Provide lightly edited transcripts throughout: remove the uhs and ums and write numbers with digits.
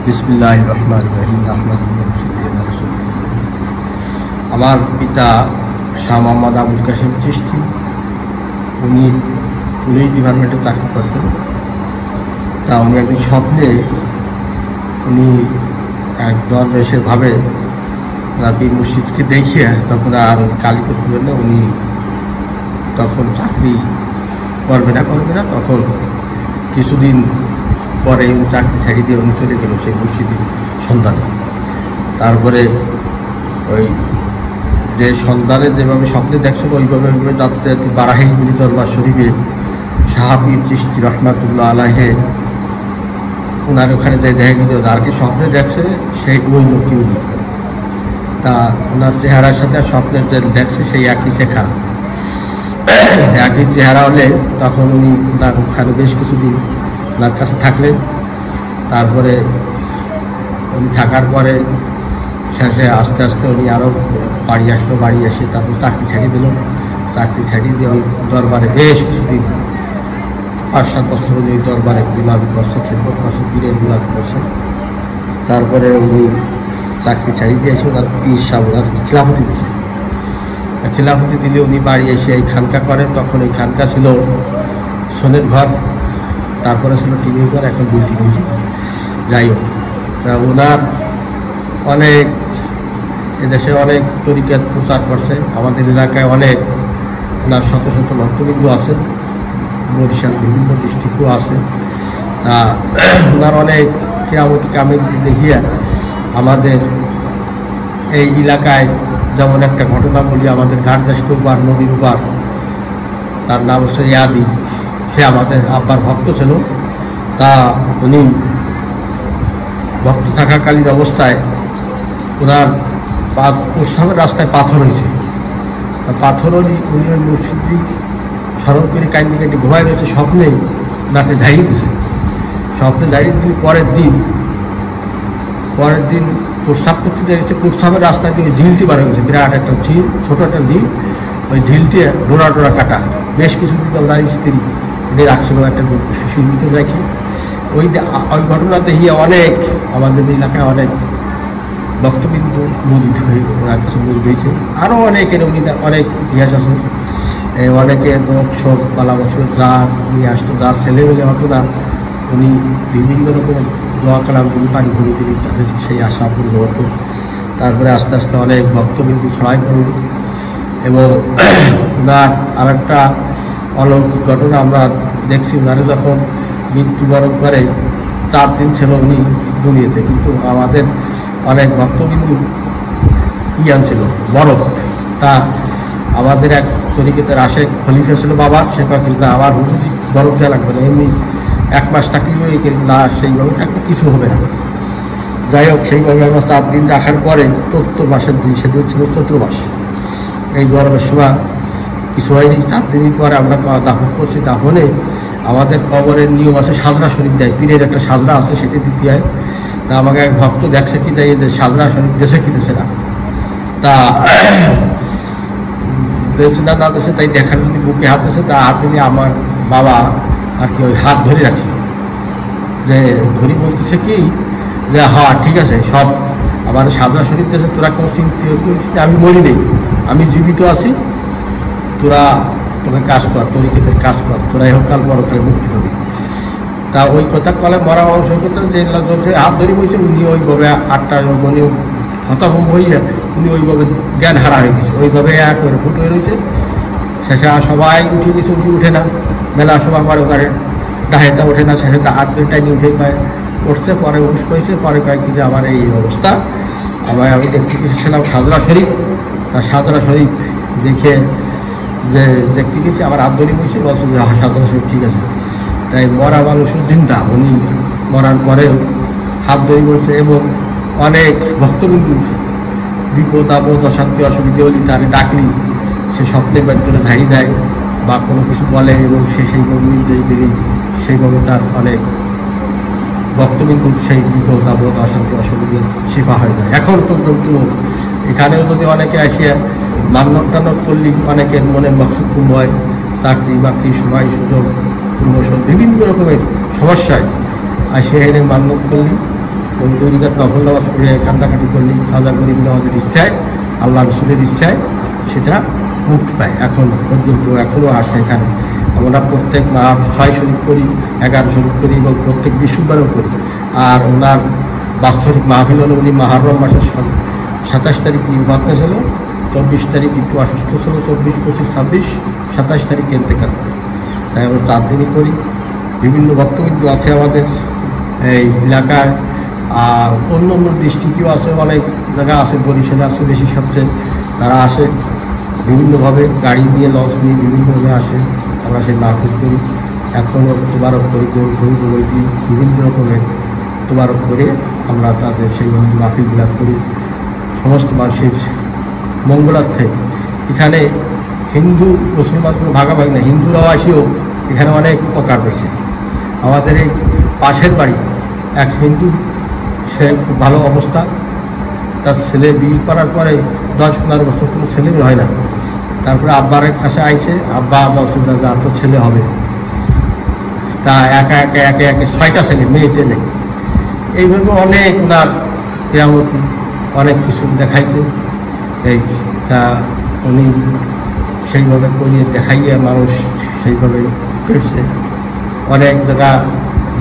বিসমিল্লাহির রহমানির রহিম। আমার পিতা শাহ মোহাম্মদ আবুল কাসেম চিশতি, উনি পুলিশ ডিপার্টমেন্টে চাকরি করতেন। তা উনি একদিন স্বপ্নে উনি এক দরবেশের ভাবে পীর মুর্শিদকে দেখিয়ে তখন আর কালি করতে পারলে উনি তখন চাকরি করবে না তখন কিছুদিন পরে উনি চাকরি ছাড়িয়ে দিয়ে উনি চলে গেল সেই মুর্শিদের সন্ধানে। তারপরে ওই যে সন্ধানে যেভাবে স্বপ্নে দেখছিল ওইভাবে যাতে যাতে বারাহিগুলি দরবার শরীফে শাহ পীর চিশতি রহমাতুল্লাহ আলাইহে ওনার ওখানে যাই দেখা গেল আর কি স্বপ্নে দেখছে সেই ওই লোকই উনি। তা ওনার চেহারার সাথে স্বপ্নের যে দেখছে সেই একই চেহারা হলে তখন উনি ওনার ওখানে বেশ কিছুদিন ওনার কাছে থাকলেন। তারপরে উনি থাকার পরে শেষে আস্তে আস্তে উনি আরও বাড়ি এসে তারপর চাকরি ছাড়িয়ে দিল। চাকরি ছাড়িয়ে দিয়ে ওই দরবারে বেশ কিছুদিন 5-7 বছর উনি ওই দরবারে গুলামি করছে, খেদমত করছে, পীরের গুলামি করছে। তারপরে উনি চাকরি ছাড়িয়ে দিয়ে এসে ওনার পীর সাহেব ওনার খিলাফতি দিয়েছে। খিলাফতি দিলে উনি বাড়ি এসে এই খানকা করেন। তখন এই খানকা ছিল সোনের ঘর, তারপরে ছিল টিনের ঘর, এখন বিল্ডিং হয়েছে। যাই হোক, তা ওনার অনেক এদেশে অনেক তরিকাত প্রচার করছে। আমাদের এলাকায় অনেক ওনার শত শত ভক্তবৃন্দ আছে, বরিশাল বিভিন্ন ডিস্ট্রিক্টও আছে। তা ওনার অনেক কেরামতি কামেল দেখিয়ে আমাদের এই এলাকায় যেমন একটা ঘটনা বলি, আমাদের ঘাটদাসপুর বার নদীর উপর তার নাম হচ্ছে ইয়াদি, সে আমাদের আব্বার ভক্ত ছিল। তা উনি ভক্ত থাকাকালীন অবস্থায় ওনার প্রস্রাবের রাস্তায় পাথর হয়েছে। পাথর উনি ওই মুর্শিদি স্মরণ করে কান্দি ঘুমায় রয়েছে। স্বপ্নে ওনাকে ঝাড়িয়ে দিয়েছে। স্বপ্নে ঝাড়িয়ে দিলে পরের দিন প্রস্রাব করতে গেছে। প্রস্রাবের রাস্তা দিয়ে ঝিলটি বার হয়ে গেছে, বিরাট একটা ঝিল, ছোটো একটা ঝিল। ওই ঝিলটি ডোরা কাটা। বেশ কিছুদিন ওনার স্ত্রী উনি রাখছিল একটা শিশুর ভিতরে রেখে। ওই ঘটনাতে অনেক আমাদের এলাকায় অনেক বক্তবৃন্দ মুদিত হয়ে ওনার কাছে মুদিত হয়েছে। আরও অনেকের অনেক ইতিহাস আছে। অনেকের সব পালা বছর যার নিয়ে আসতো, যার ছেলেমেলে হতো না, উনি বিভিন্ন রকমের দোয়া কালামগুলি পানি ভরে দিলেন, তাদের সেই আশা পূর্ণ হতো। তারপরে আস্তে আস্তে অনেক ভক্তবিন্দু ছড়াই পড়ল। এবং ওনার আরেকটা অলৌকিক ঘটনা আমরা দেখছি, ওনারে যখন মৃত্যুবরণ করে 4 দিন ছিল উনি দুনিয়াতে, কিন্তু আমাদের অনেক ভক্তবিন্দু ছিল বরফ। তা আমাদের এক তরিকাতের আশেক খলিফা ছিল বাবা, সে কাকি না আমার হুজুরি বরফ দেওয়া লাগবে না, এমনি 1 মাস থাকলেও না সেইভাবে থাকলে কিছু হবে না। যাই হোক, সেইভাবে আমরা 4 দিন রাখার পরে 14 মাসের দিন, সেদিন ছিল চৈত্র মাস। এই গরমের সময় কিছু হয়নি। 4 দিন পরে আমরা দাফন করছি। দাফনে আমাদের কবরের নিয়ম আছে, সাজরা শরীফ দেয়, পীরের একটা সাজরা আছে, সেটি দিতে হয়। তা আমাকে এক ভক্ত দেখছে কি যাই যে সাজরা শরীফ দেশে কি দেশে না, তা দেশে না দেশে, তাই দেখার জন্য বুকে হাত দিয়েছে। তা হাত দিলে আমার বাবা আর কি ওই হাত ধরে রাখছে, যে ধরি বলতেছে কি যে হ্যাঁ ঠিক আছে, সব আমার সাজরা শরীফ দেশে, তোরা কেউ চিন্তা করিস না, আমি মরি নেই, আমি জীবিত আছি, তোকে কাজ কর, তরিকাতের কাজ কর, তোরা এহকাল পরকালে মুক্তি হবে। তা ওই কথা কলে মরা মানুষ ওই কথা যে হাত ধরে বসে উনি ওইভাবে 8টা মনে হতভম্ব হইয়া উনি ওইভাবে জ্ঞান হারা হয়ে গেছে। ওইভাবে করে ফুটে রয়েছে। শেষে সবাই উঠে গেছে, উঠে না, মেলা সবার পরে ওখানে ডাহেটা ওঠে না। শেষে হাত ধরে টাইনি উঠে উঠছে, পরে উঠস করেছে, পরে কয়েক যে আমার এই অবস্থা। আমি দেখতে গেছিলাম সাজরা শরীফ। তা সাজরা শরীফ দেখে যে দেখতে গেছি, আবার হাত ধরে বসে বলছে যে সাজরা শরীফ ঠিক আছে। তাই মরা মানুষের চিন্তা, উনি মরার পরেও হাত ধরে বলছে। এবং অনেক ভক্তবিন্দু বিপদ আপদ অশান্তি অসুবিধে হলে তার ডাকলি সে স্বপ্নের বাধ্যরে ঝাড়ি দেয় বা কোনো কিছু বলে, এবং সে সেইভাবে নির্দেশ দিলেই সেইভাবে তার অনেক ভক্তবিন্দু সেই বিপদ আপদ অশান্তি অসুবিধে শিফা হয়ে যায়। এখন পর্যন্ত এখানেও যদি অনেকে আসিয়া মান্যত টান্নত করলে অনেকের মনের মকসুদ পূর্ণ হয়। চাকরি বাকরি, সময় সুযোগ, প্রমোশন, বিভিন্ন রকমের সমস্যায় আসিয়া এনে মান্যত করলে এবং 2 রাকাত নফল নামাজ পড়ে কান্দাকাটি করলে খাজা গরিব নামাজের ইচ্ছায়, আল্লাহ রসুলের ইচ্ছায় সেটা মুক্তি পায়। এখন পর্যন্ত এখনও আসে এখানে। আমরা প্রত্যেক মাহ 6 শরীফ করি, 11 শরীফ করি এবং প্রত্যেক বৃহস্পতিবারও করি। আর ওনার বাৎসরিক মাহফিল হলো, উনি মুহররম মাসের 27 তারিখে ওফাত ছিল, 24 তারিখ একটু অসুস্থ ছিল, 24, 25, 26, 27 তারিখে ইন্তেকাল করে। তাই আমরা 4 দিনই করি। বিভিন্ন ভক্তবৃন্দ আছে আমাদের এই এলাকায়, আর অন্য অন্য ডিস্ট্রিক্টেও আছে, অনেক জায়গা আছে, বরিশালে আছে বেশি সবচেয়ে। তারা আসে বিভিন্নভাবে, গাড়ি নিয়ে, লঞ্চ নিয়ে বিভিন্নভাবে আসে। আমরা সেই মাহফিল করি, এখনও তোবারক করি, গরু জবাই দিই, বিভিন্ন রকমের তোবারক করে আমরা তাদের সেইভাবে মাহফিলগুলা করি সমস্ত মানুষের মঙ্গলার্থে। এখানে হিন্দু মুসলমান কোনো ভাগাভাগি না, হিন্দুরাও আসেও এখানে অনেক উপকার পেয়েছে। আমাদের এই পাশের বাড়ি এক হিন্দু, সে খুব ভালো অবস্থা, তার ছেলে বিয়ে করার পরে 10-15 বছর কোনো ছেলে হয় না। তারপরে আব্বার কাছে আইছে, আব্বা বলছে যে যা তো ছেলে হবে। তা একে 6টা ছেলে, মেয়েটে নেই। এইভাবে অনেক ওনার কেরামতি অনেক কিছু দেখাইছে। এই তা উনি সেইভাবে করিয়ে দেখাইয়ে মানুষ সেইভাবে পেয়েছে। অনেক জায়গা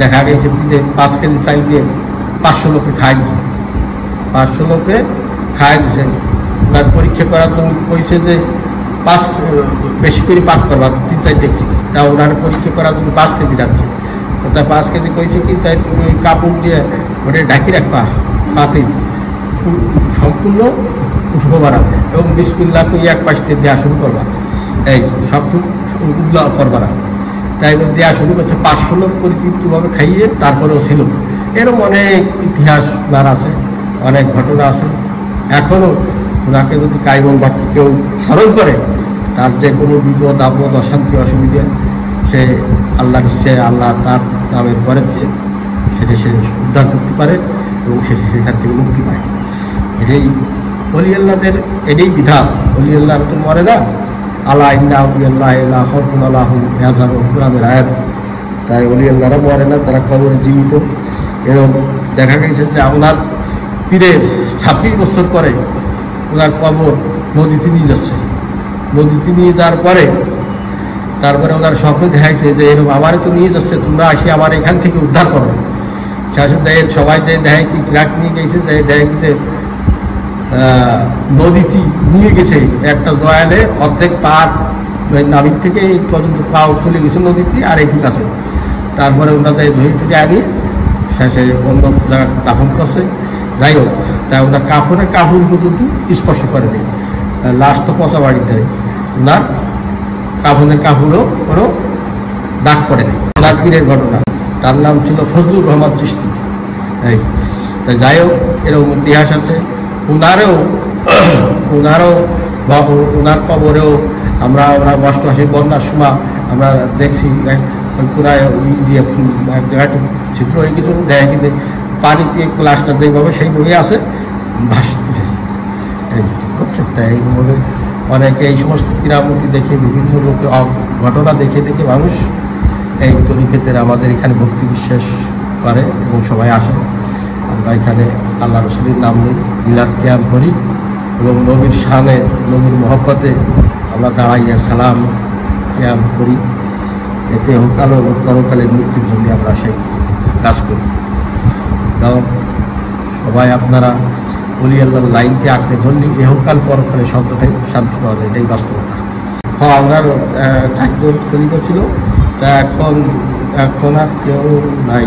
দেখা গেছে যে 5 কেজি চাল দিয়ে 500 লোকে খাই দিছে, 500 লোকে খাই দিছে। ওনার পরীক্ষা করার জন্য কইছে যে বেশি করে পাক করবা, 3-4 দেখছি। তা ওনার পরীক্ষা করার জন্য 5 কেজি রাখছে। তা 5 কেজি কইছে কি, তাই তুমি ওই কাপড় দিয়ে ওটা ঢাকি রাখবা, পাতে সম্পূর্ণ উঠবো বাড়া এবং বিসমিল্লাহ কই এক পাশ দিয়ে দেওয়া শুরু করবা, এই সবটুকু করবা না। তাই দেওয়া শুরু করছে। 500 লোক পরিতৃপ্তভাবে খাইয়ে তারপরেও ছিল। এরকম অনেক ইতিহাস ওনার আছে, অনেক ঘটনা আছে। এখনও ওনাকে যদি কাইবন বাক্যে কেউ স্মরণ করে, তার যে কোনো বিপদ আপদ অশান্তি অসুবিধা সে আল্লাহর ইচ্ছে, আল্লাহ তার নামের পরে সেটা সে উদ্ধার করতে পারে এবং সে সেখান থেকে মুক্তি পায়। এটাই অলি আল্লাহদের, এটাই বিধান। অলি আল্লাহর তো মরে না, আল্লাহ ইন্না আল্লাহ খরকুন আল্লাহ কোরআনের আয়াত। তাই অলি আল্লাহরা মরে না, তারা কবরে জীবিত। এবং দেখা গেছে যে ওনার পীরের 26 বছর পরে ওনার কবর নদীতে নিয়ে যাচ্ছে। নদীতে নিয়ে যাওয়ার পরে তারপরে ওনার স্বপ্নে দেখাইছে যে এরকম আমারে তো নিয়ে যাচ্ছে, তোমরা আসি আমার এখান থেকে উদ্ধার করো। শেষে যাই সবাই যাই দেখে কি ট্রাক নিয়ে গেছে, যাই দেখে কি নদীতে নিয়ে গেছে একটা জয়ালে অর্ধেক পার নাবিক থেকে এই পর্যন্ত পাও চলে গেছে নদীতে, আর এইটুকু আছে। তারপরে ওনারা যাই ধরে টুকে আনি শেষে অন্য জায়গায় দাফন করছে। যাই হোক, তাই ওনার কাপড় পর্যন্ত স্পর্শ করেনি। লাশ তো পচা বাড়িতে, ওনার কাপড়ও কোনো দাগ পড়েনি। ওনার পীরের ঘটনা, তার নাম ছিল ফজলুর রহমান চিশতি। এই তাই যাই হোক, এরকম ইতিহাস আছে। ওনার কবরেও আমরা 88 বন্যার সময় আমরা দেখছি ওই পুরায় দিয়ে এক জায়গাটা ছিদ্র হয়ে গেছে, দেখা কিন্তু পানিতে ক্লাসটা যেভাবে সেইভাবেই আছে, ভাসতেছে। এই বুঝছেন? তাই এইভাবে অনেকে এই সমস্ত কিরামতি দেখে, বিভিন্ন লোকে ঘটনা দেখে মানুষ এই তরিকতের আমাদের এখানে ভক্তি বিশ্বাস করে এবং সবাই আসে। আমরা এখানে আল্লাহ রসুলের নাম নিই, মিলাদ কিয়াম করি এবং নবীর শানে, নবীর মহব্বতে আমরা দাঁড়াইয়া সালাম কিয়াম করি। এতে হোকাল ও পরকালের মুক্তির জন্য আমরা সেই কাজ করি। কারণ সবাই আপনারা অলি আল্লাহর লাইনকে আঁকড়ে ধরলে এহকাল পরকালে শব্দটাই শান্তি পাওয়া যায়, এটাই বাস্তবতা। হ্যাঁ, আপনার 4 জন খলিফা ছিল, তা এখন আর কেউ নাই,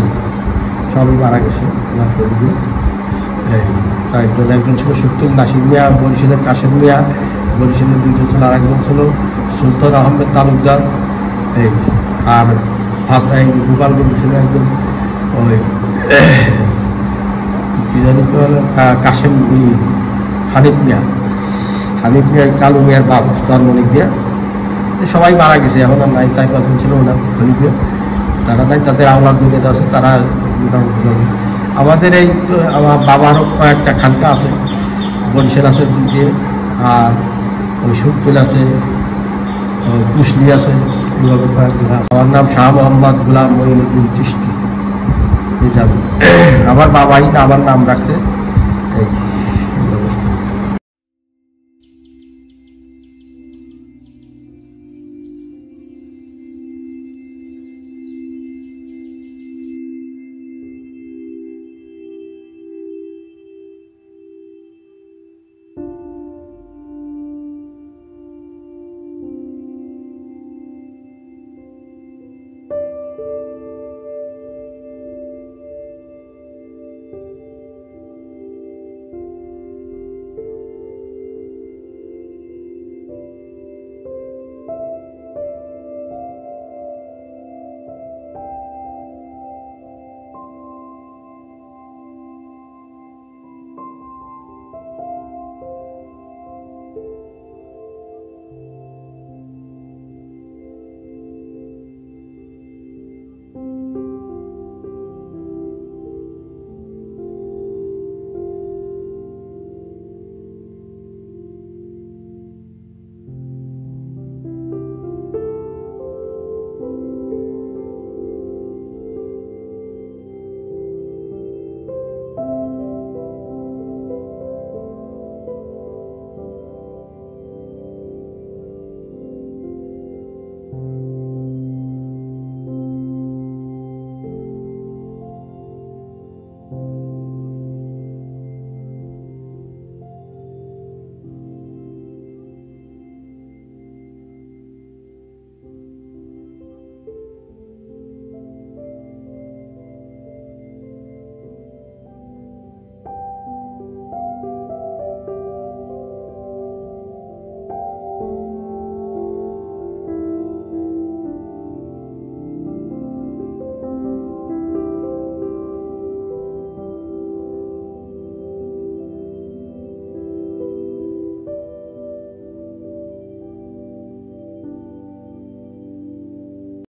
সবই মারা গেছে। ওনার খলিফা এই 4 জন, একজন ছিল সুলতান নাসির মিয়া, বরিশালের কাশেম মিয়া, বরিশালের 2 জন ছিল, আরেকজন ছিল সুলতান আহমেদ তালুকদার। এই আর ফাতাই গোপালগঞ্জ ছিল একজন, ওই কি জানি কাশেম হানিফ মিয়া, কালু মিয়ার বাপ জন্মনিক দিয়া। সবাই মারা গেছে, এখন আর নাই। 4-5 জন ছিল ওনার খলিফা, তারা নাই, তাদের আওলাদ মিলে আছে, তারা মোটামুটি। আমাদের এই তো আমার বাবারও কয়েকটা খানকা আছে, বরিশাল আছে 2টে, আর ওই সুরতুল আছে, কুশলি আছে, এইভাবে কয়েকজন। আমার নাম শাহ মোহাম্মদ গোলাম মঈনুদ্দিন চিশতি। হিসাবে। আমার বাবাই আমার নাম রাখছে এই।